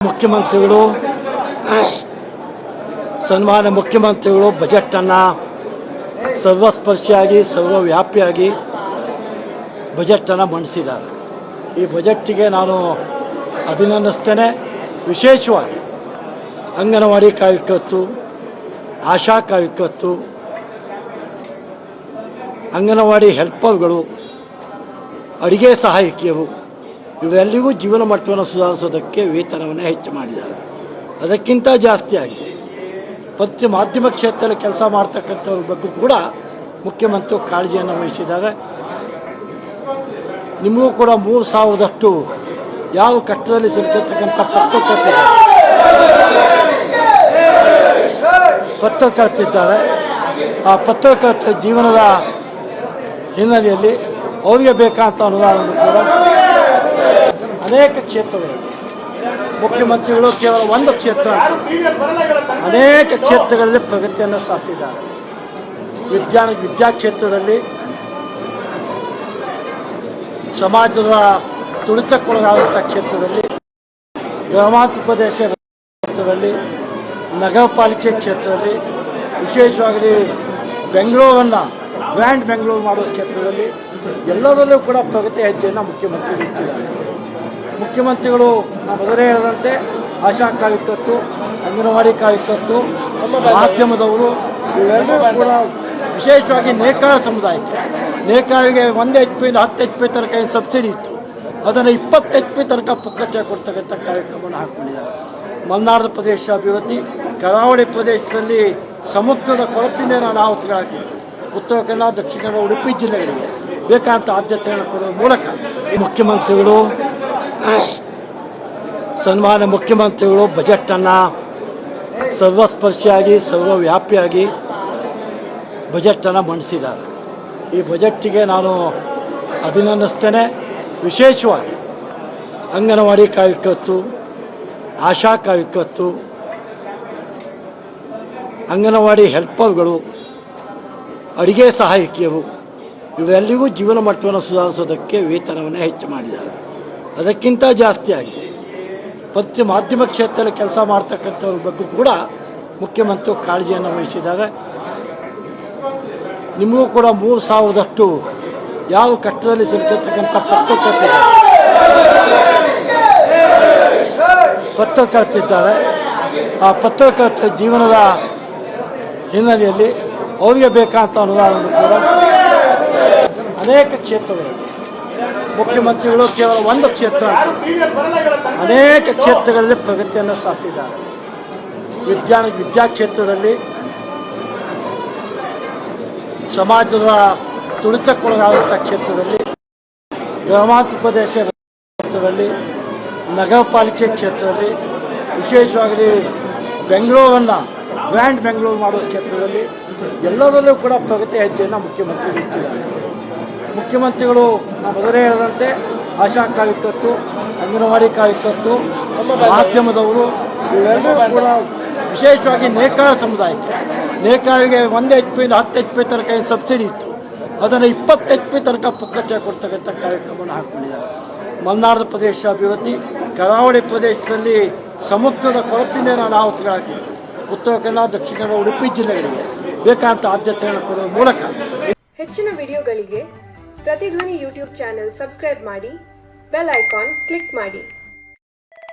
ಮುಖ್ಯಮಂತ್ರಿಗಳು ಸನ್ಮಾನ್ಯ ಮುಖ್ಯಮಂತ್ರಿಗಳು ಬಜೆಟನ್ನು ಸರ್ವಸ್ಪರ್ಶಿಯಾಗಿ ಸರ್ವವ್ಯಾಪಿಯಾಗಿ ಬಜೆಟನ್ನು ಮಂಡಿಸಿದ್ದಾರೆ. ಈ ಬಜೆಟ್ಟಿಗೆ ನಾನು ಅಭಿನಂದಿಸ್ತೇನೆ. ವಿಶೇಷವಾಗಿ ಅಂಗನವಾಡಿ ಕಾರ್ಯಕರ್ತರು, ಆಶಾ ಕಾರ್ಯಕರ್ತರು, ಅಂಗನವಾಡಿ ಹೆಲ್ಪರ್ಗಳು, ಅಡುಗೆ ಸಹಾಯಕಿಯರು ಇವೆಲ್ಲರಿಗೂ ಜೀವನ ಮಟ್ಟವನ್ನು ಸುಧಾರಿಸೋದಕ್ಕೆ ವೇತನವನ್ನು ಹೆಚ್ಚು ಮಾಡಿದ್ದಾರೆ. ಅದಕ್ಕಿಂತ ಜಾಸ್ತಿಯಾಗಿ ಪ್ರತಿ ಮಾಧ್ಯಮ ಕ್ಷೇತ್ರದಲ್ಲಿ ಕೆಲಸ ಮಾಡ್ತಕ್ಕಂಥವ್ರ ಬಗ್ಗೆ ಕೂಡ ಮುಖ್ಯಮಂತ್ರಿ ಕಾಳಜಿಯನ್ನು ವಹಿಸಿದ್ದಾರೆ. ನಿಮಗೂ ಕೂಡ 3,000ದಷ್ಟು ಯಾವ ಕಟ್ಟಡದಲ್ಲಿ ಸಿಗ್ತಕ್ಕಂಥ ಪತ್ರಕರ್ತಿದ್ದಾರೆ. ಆ ಪತ್ರಕರ್ತರ ಜೀವನದ ಹಿನ್ನೆಲೆಯಲ್ಲಿ ಅವರಿಗೆ ಬೇಕಾದಂಥ ಅನುದಾನವನ್ನು ಕೂಡ ಅನೇಕ ಕ್ಷೇತ್ರಗಳು ಮುಖ್ಯಮಂತ್ರಿಗಳು ಕೇವಲ ಒಂದು ಕ್ಷೇತ್ರ ಅಂತ ಅನೇಕ ಕ್ಷೇತ್ರಗಳಲ್ಲಿ ಪ್ರಗತಿಯನ್ನು ಸಾಧಿಸಿದ್ದಾರೆ. ವಿದ್ಯಾ ಕ್ಷೇತ್ರದಲ್ಲಿ, ಸಮಾಜದ ತುಳಿತಕ್ಕೊಳಗಾದಂಥ ಕ್ಷೇತ್ರದಲ್ಲಿ, ಗ್ರಾಮಾಂತರ ಪ್ರದೇಶ ಕ್ಷೇತ್ರದಲ್ಲಿ, ನಗರ ಪಾಲಿಕೆ ಕ್ಷೇತ್ರದಲ್ಲಿ, ವಿಶೇಷವಾಗಿ ಬೆಂಗಳೂರನ್ನು ಬ್ರ್ಯಾಂಡ್ ಬೆಂಗಳೂರು ಮಾಡುವ ಕ್ಷೇತ್ರದಲ್ಲಿ ಎಲ್ಲದರಲ್ಲೂ ಕೂಡ ಪ್ರಗತಿ ಹೆಜ್ಜೆಯನ್ನು ಮುಖ್ಯಮಂತ್ರಿಗಳು ಇಟ್ಟಿದ್ದಾರೆ. ಮುಖ್ಯಮಂತ್ರಿಗಳು ನಾವು ಮೊದಲೇ ಹೇಳಿದಂತೆ ಆಶಾ ಕಾರ್ಯಕರ್ತರು, ಅಂಗನವಾಡಿ ಕಾರ್ಯಕರ್ತರು, ಮಾಧ್ಯಮದವರು ಇವೆಲ್ಲರೂ ಕೂಡ ವಿಶೇಷವಾಗಿ ನೇಕಾರ ಸಮುದಾಯಕ್ಕೆ, ನೇಕಾರಿಗೆ 1 HP ಇಂದ 10 HP ತನಕ ಏನು ಸಬ್ಸಿಡಿ ಇತ್ತು ಅದನ್ನು 20 HP ತನಕ ಪುಕ್ಕಟ್ಟೆ ಕೊಡ್ತಕ್ಕಂಥ ಕಾರ್ಯಕ್ರಮವನ್ನು ಹಾಕ್ಕೊಂಡಿದ್ದಾರೆ. ಮಲೆನಾಡು ಪ್ರದೇಶ ಅಭಿವೃದ್ಧಿ, ಕರಾವಳಿ ಪ್ರದೇಶದಲ್ಲಿ ಸಮುದ್ರದ ಕೊರತೆಯಿಂದ ಅನಾಹುತಗಳಾಗಿತ್ತು. ಉತ್ತರ ಕನ್ನಡ, ದಕ್ಷಿಣ ಕನ್ನಡ, ಉಡುಪಿ ಜಿಲ್ಲೆಗಳಿಗೆ ಬೇಕಾದಂಥ ಆದ್ಯತೆಯನ್ನು ಕೊಡುವ ಮೂಲಕ ಮುಖ್ಯಮಂತ್ರಿಗಳು ಸನ್ಮಾನ್ಯ ಮುಖ್ಯಮಂತ್ರಿಗಳು ಬಜೆಟನ್ನು ಸರ್ವಸ್ಪರ್ಶಿಯಾಗಿ ಸರ್ವವ್ಯಾಪಿಯಾಗಿ ಬಜೆಟನ್ನು ಮಂಡಿಸಿದ್ದಾರೆ. ಈ ಬಜೆಟ್ಟಿಗೆ ನಾನು ಅಭಿನಂದಿಸ್ತೇನೆ. ವಿಶೇಷವಾಗಿ ಅಂಗನವಾಡಿ ಕಾರ್ಯಕರ್ತರು, ಆಶಾ ಕಾರ್ಯಕರ್ತರು, ಅಂಗನವಾಡಿ ಹೆಲ್ಪರ್ಗಳು, ಅಡುಗೆ ಸಹಾಯಕಿಯರು ಇವೆಲ್ಲರಿಗೂ ಜೀವನ ಮಟ್ಟವನ್ನು ಸುಧಾರಿಸೋದಕ್ಕೆ ವೇತನವನ್ನು ಹೆಚ್ಚು ಮಾಡಿದ್ದಾರೆ. ಅದಕ್ಕಿಂತ ಜಾಸ್ತಿಯಾಗಿ ಪ್ರತಿ ಮಾಧ್ಯಮ ಕ್ಷೇತ್ರದಲ್ಲಿ ಕೆಲಸ ಮಾಡ್ತಕ್ಕಂಥವ್ರ ಬಗ್ಗೆ ಕೂಡ ಮುಖ್ಯಮಂತ್ರಿ ಕಾಳಜಿಯನ್ನು ವಹಿಸಿದ್ದಾರೆ. ನಿಮಗೂ ಕೂಡ 3,000ದಷ್ಟು ಯಾವ ಕಟ್ಟಡದಲ್ಲಿ ಸಿಗ್ತಕ್ಕಂಥ ಪತ್ರಕರ್ತಿದ್ದಾರೆ. ಆ ಪತ್ರಕರ್ತರ ಜೀವನದ ಹಿನ್ನೆಲೆಯಲ್ಲಿ ಅವರಿಗೆ ಬೇಕಾದಂಥ ಅನುದಾನವನ್ನು ಕೂಡ ಅನೇಕ ಕ್ಷೇತ್ರಗಳು ಮುಖ್ಯಮಂತ್ರಿಗಳು ಕೇವಲ ಒಂದು ಕ್ಷೇತ್ರ ಅಂತ ಅನೇಕ ಕ್ಷೇತ್ರಗಳಲ್ಲಿ ಪ್ರಗತಿಯನ್ನು ಸಾಧಿಸಿದ್ದಾರೆ. ವಿದ್ಯಾ ಕ್ಷೇತ್ರದಲ್ಲಿ, ಸಮಾಜದ ತುಳಿತಕ್ಕೊಳಗಾದಂಥ ಕ್ಷೇತ್ರದಲ್ಲಿ, ಗ್ರಾಮಾಂತರ ಪ್ರದೇಶ ಕ್ಷೇತ್ರದಲ್ಲಿ, ನಗರ ಪಾಲಿಕೆ ಕ್ಷೇತ್ರದಲ್ಲಿ, ವಿಶೇಷವಾಗಿ ಬೆಂಗಳೂರನ್ನು ಬ್ರ್ಯಾಂಡ್ ಬೆಂಗಳೂರು ಮಾಡುವ ಕ್ಷೇತ್ರದಲ್ಲಿ ಎಲ್ಲದರಲ್ಲೂ ಕೂಡ ಪ್ರಗತಿ ಹೆಜ್ಜೆಯನ್ನು ಮುಖ್ಯಮಂತ್ರಿಗಳು ಇಟ್ಟಿದ್ದಾರೆ. ಮುಖ್ಯಮಂತ್ರಿಗಳು ನಾವು ಮೊದಲೇ ಹೇಳಿದಂತೆ ಆಶಾ ಕಾರ್ಯಕರ್ತರು, ಅಂಗನವಾಡಿ ಕಾರ್ಯಕರ್ತರು, ಮಾಧ್ಯಮದವರು ಇವೆಲ್ಲರೂ ಕೂಡ ವಿಶೇಷವಾಗಿ ನೇಕಾರ ಸಮುದಾಯಕ್ಕೆ, ನೇಕಾರಿಗೆ 1 HP ಇಂದ 10 HP ತನಕ ಏನು ಸಬ್ಸಿಡಿ ಇತ್ತು ಅದನ್ನು 20 HP ತನಕ ಪುಕ್ಕಟ್ಟೆ ಕೊಡ್ತಕ್ಕಂಥ ಕಾರ್ಯಕ್ರಮವನ್ನು ಹಾಕ್ಕೊಂಡಿದ್ದಾರೆ. ಮಲೆನಾಡು ಪ್ರದೇಶ ಅಭಿವೃದ್ಧಿ, ಕರಾವಳಿ ಪ್ರದೇಶದಲ್ಲಿ ಸಮುದ್ರದ ಕೊರತೆಯಿಂದ ಅನಾಹುತಗಳಾಗಿತ್ತು. ಉತ್ತರ ಕನ್ನಡ, ದಕ್ಷಿಣ ಕನ್ನಡ, ಉಡುಪಿ ಜಿಲ್ಲೆಗಳಿಗೆ ಬೇಕಾದಂಥ ಆದ್ಯತೆಯನ್ನು ಕೊಡುವ ಮೂಲಕ ಹೆಚ್ಚಿನ ವಿಡಿಯೋಗಳಿಗೆ ಪ್ರತಿಧ್ವನಿ ಯೂಟ್ಯೂಬ್ ಚಾನೆಲ್ ಸಬ್ಸ್ಕ್ರೈಬ್ ಮಾಡಿ, ಬೆಲ್ ಐಕಾನ್ ಕ್ಲಿಕ್ ಮಾಡಿ.